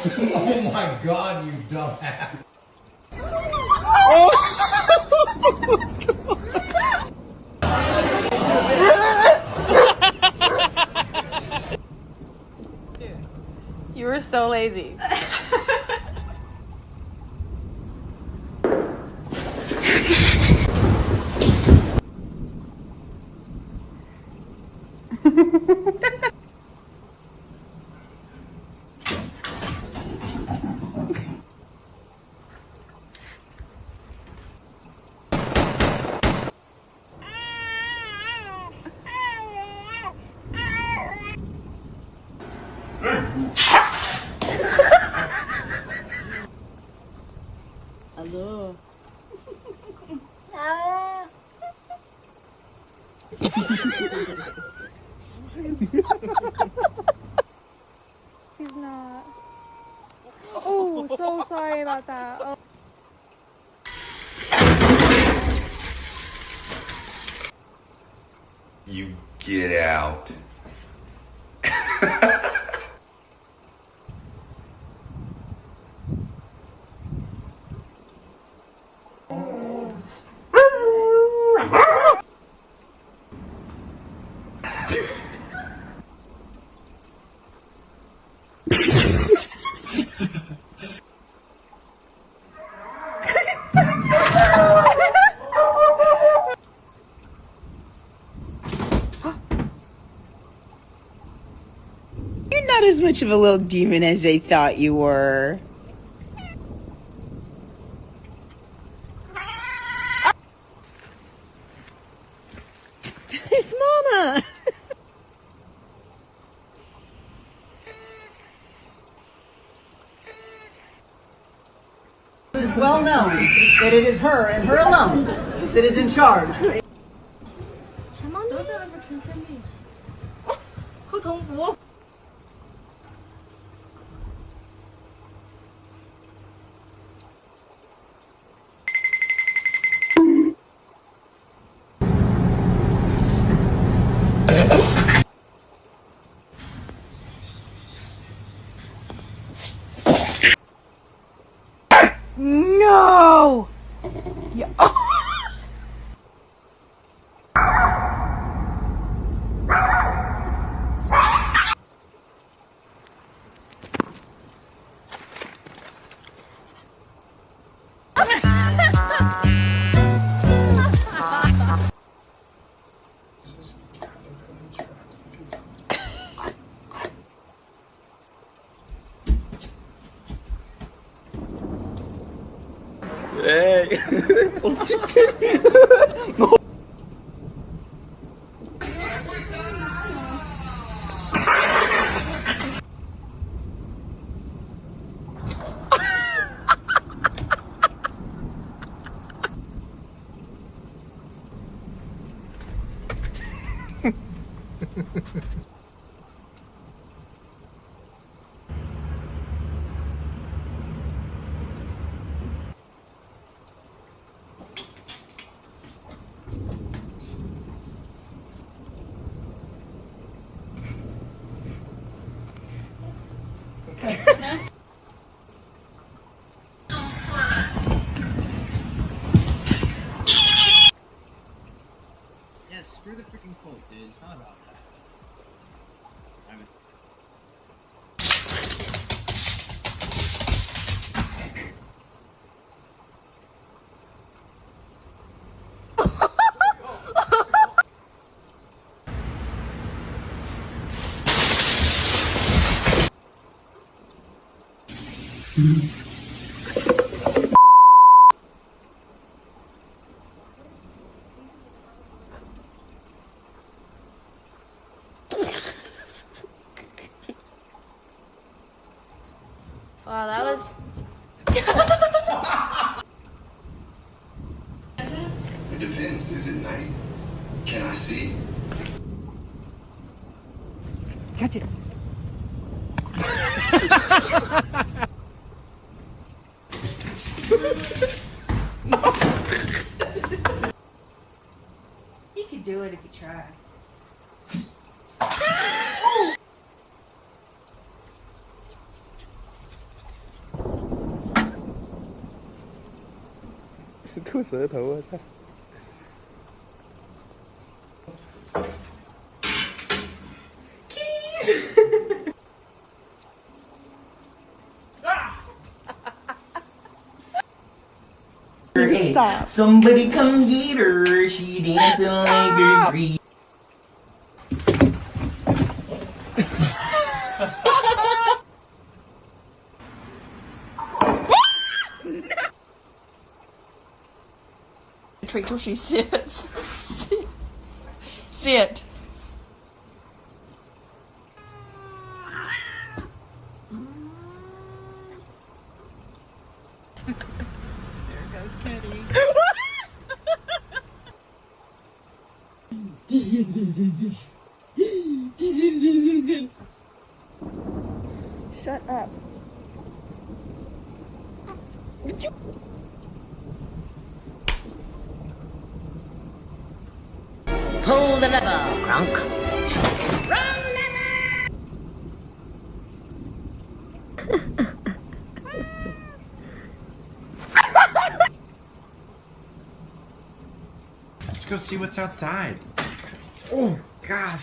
Oh my god, you dumbass. You were so lazy. Hello. He's not. Oh, so sorry about that. Oh. You get out. You're not as much of a little demon as they thought you were. It's Mama. It is well known that it is her and her alone that is in charge. No! Yeah. Hey. Yeah, screw the freaking quote, dude. It's not about that. Wow, that was. It depends. Is it night? Can I see? Catch it. You could do it if you try. 吐舌头啊！操 Stop. Somebody come get her. She dancing like a dream. Treat till she sits. Sit. Shut up. Pull the lever, Kronk. Let's go see what's outside. Oh, gosh.